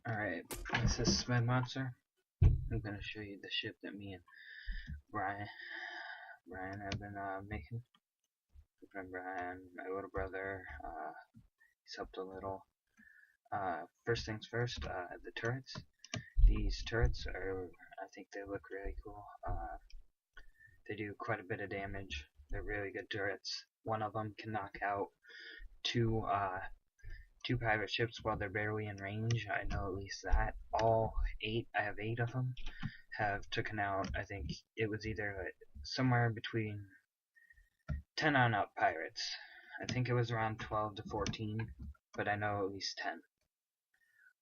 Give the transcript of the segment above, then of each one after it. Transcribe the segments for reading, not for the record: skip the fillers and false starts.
Alright, this is Smed Monster. I'm gonna show you the ship that me and Brian have been making. My friend Brian, my little brother, he's helped a little. First things first, the turrets. These turrets I think they look really cool. They do quite a bit of damage. They're really good turrets. One of them can knock out two pirate ships while they're barely in range. I know at least that. I have 8 of them, have taken out, I think it was either somewhere between 10 on up pirates. I think it was around 12 to 14, but I know at least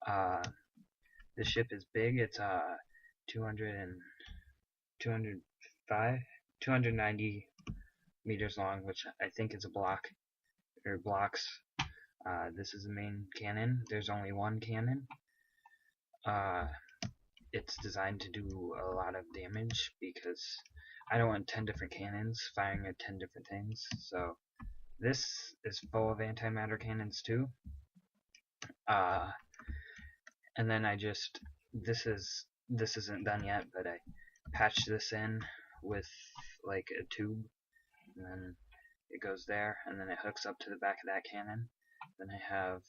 10. The ship is big. It's 200 and 290 meters long, which I think is a block or blocks. This is the main cannon. There's only one cannon. It's designed to do a lot of damage because I don't want 10 different cannons firing at 10 different things. So this is full of antimatter cannons too. And then this isn't done yet, but I patched this in with like a tube, and then it goes there, and then it hooks up to the back of that cannon. Then I have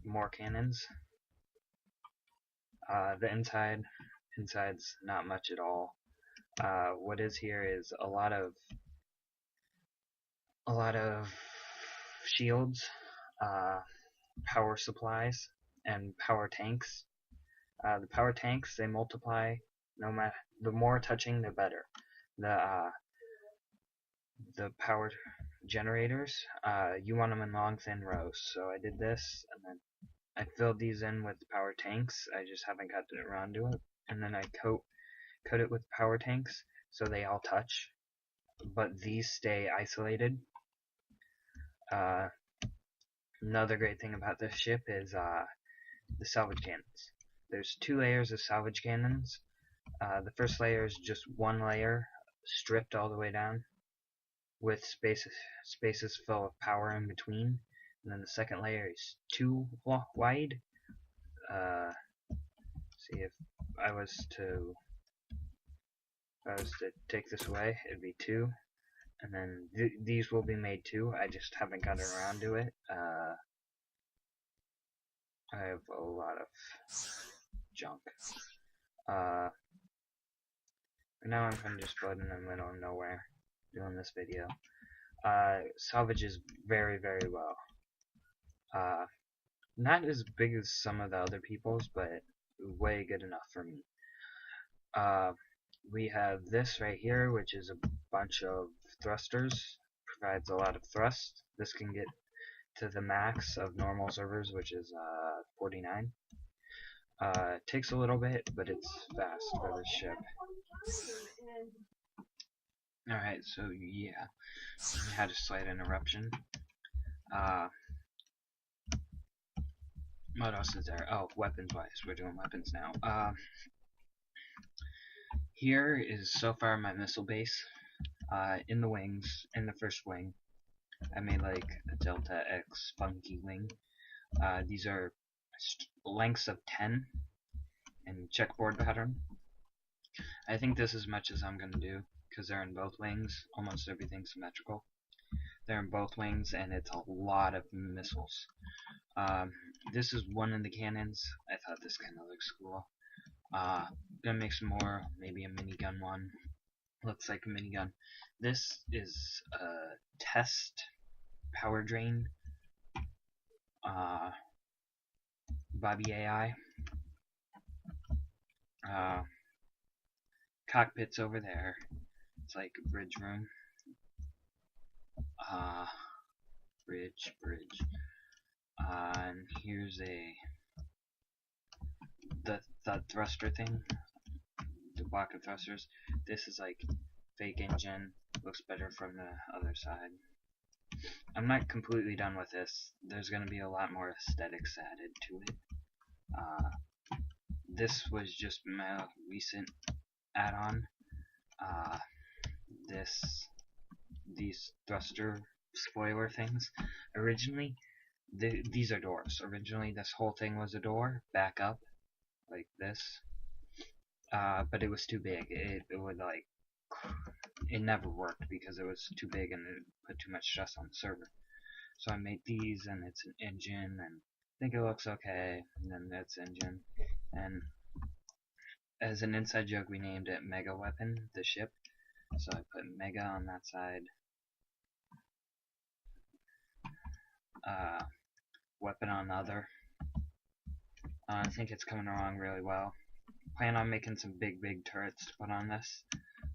more cannons. The inside's not much at all. What is here is a lot of shields, power supplies, and power tanks. The power tanks, they multiply no matter, the more touching the better. The power generators, you want them in long thin rows. So I did this, and then I filled these in with power tanks. I just haven't gotten around to it. And then I coat it with power tanks so they all touch, but these stay isolated. Another great thing about this ship is the salvage cannons. There's 2 layers of salvage cannons. The first layer is just one layer stripped all the way down with spaces full of power in between, and then the second layer is 2 wide. See, if I was to take this away, it'd be 2, and then these will be made too. I just haven't gotten around to it. I have a lot of junk. Now I'm kind of just floating in the middle of nowhere doing this video. Salvages very, very well. Not as big as some of the other people's, but way good enough for me. We have this right here, which is a bunch of thrusters. Provides a lot of thrust. This can get to the max of normal servers, which is 49. It takes a little bit, but it's fast for this ship. Alright, so yeah, we had a slight interruption. What else is there? Oh, weapons-wise, we're doing weapons now. Here is so far my missile base. In the wings, in the first wing, I made like a Delta X funky wing. These are lengths of 10 in checkerboard pattern. I think this is as much as I'm going to do because they're in both wings. Almost everything's symmetrical. They're in both wings, and it's a lot of missiles. This is one of the cannons. I thought this kind of looks cool. Gonna make some more, maybe a minigun one. Looks like a minigun. This is a test power drain. Bobby AI. Cockpit's over there. It's like a bridge room. Bridge. And here's the thruster thing. The block of thrusters. This is like fake engine. Looks better from the other side. I'm not completely done with this. There's going to be a lot more aesthetics added to it. This was just my recent add-on. These thruster spoiler things. Originally, these are doors. Originally, this whole thing was a door, back up, like this. But it was too big. It would like, it never worked because it was too big and it put too much stress on the server. So I made these, and it's an engine, and I think it looks okay. And then that's engine, and as an inside joke, we named it Mega Weapon, the ship. So I put Mega on that side, Weapon on the other. I think it's coming along really well. Plan on making some big turrets to put on this,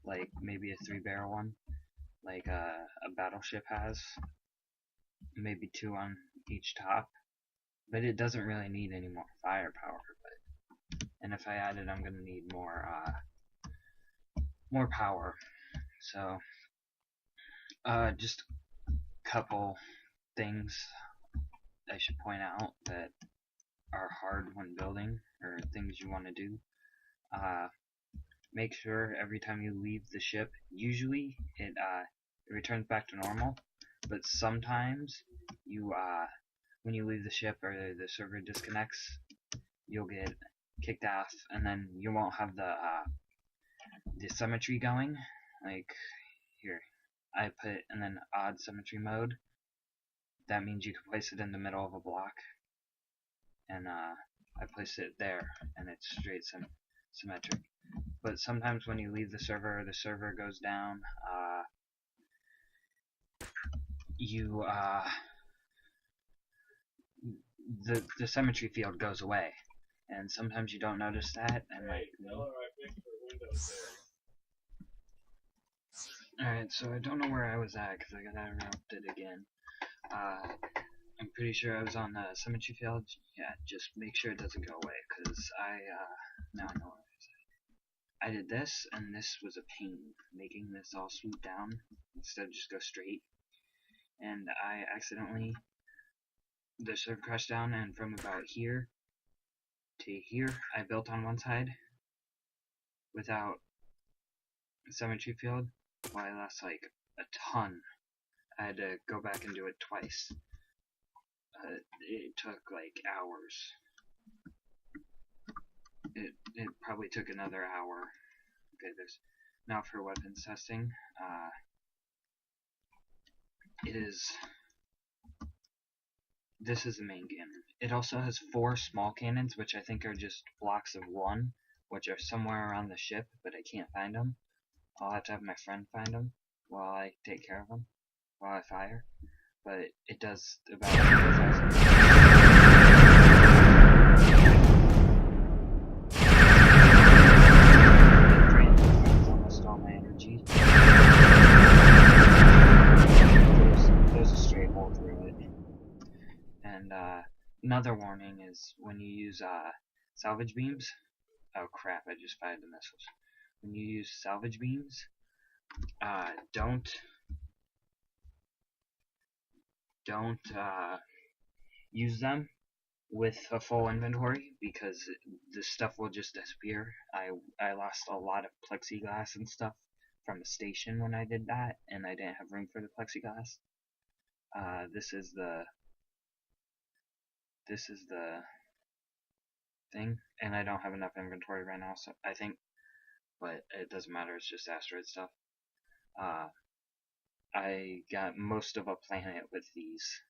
like maybe a 3-barrel one, like a battleship has. Maybe 2 on each top. But it doesn't really need any more firepower. And if I add it, I'm gonna need more power. So just a couple things I should point out that are hard when building, or things you want to do. Make sure every time you leave the ship, usually it returns back to normal, but sometimes you when you leave the ship or the server disconnects, you'll get kicked off, and then you won't have the symmetry going. Like here, I put and then odd symmetry mode. That means you can place it in the middle of a block, and I place it there, and it's straight symmetric. But sometimes when you leave the server goes down, the symmetry field goes away, and sometimes you don't notice that. And like, alright, so I don't know where I was at because I got interrupted again. I'm pretty sure I was on the symmetry field. Yeah, just make sure it doesn't go away, because now I know what I was at. I did this, and this was a pain, making this all swoop down instead of just go straight. And I accidentally, the server crashed down, and from about here to here, I built on one side without a symmetry field. Well, I lost like a ton. I had to go back and do it twice. It took like hours. It probably took another hour. Okay, there's now for weapons testing. This is the main cannon. It also has 4 small cannons, which I think are just blocks of 1, which are somewhere around the ship, but I can't find them. I'll have to have my friend find them while I take care of them, while I fire. But it does about 4,000. Almost all my energy. There's a straight hole through it. And another warning is when you use salvage beams. Oh crap! I just fired the missiles. When you use salvage beams, don't use them with a full inventory, because the stuff will just disappear. I lost a lot of plexiglass and stuff from the station when I did that, and I didn't have room for the plexiglass. This is the thing, and I don't have enough inventory right now, so I think, but it doesn't matter, it's just asteroid stuff. I got most of a planet with these.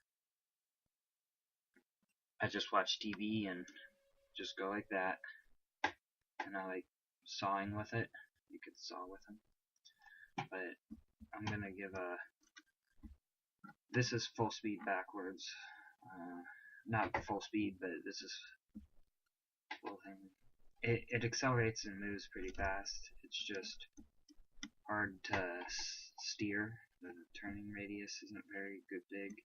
I just watch TV and just go like that, and I like sawing with it. You could saw with them, but I'm gonna give this is full speed backwards, not full speed, but this is full thing. It accelerates and moves pretty fast. It's just hard to steer. The turning radius isn't very big.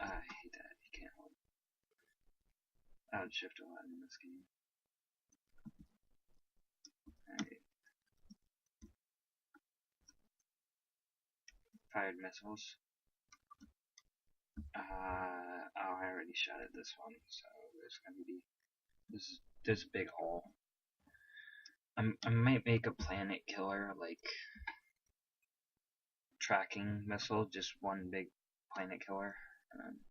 I hate that. You can't hold. I would shift a lot in this game. Alright. Fired missiles. Oh, I already shot at this one, so there's gonna be there's a big hole. I might make a planet killer, like tracking missile, just one big planet killer, and then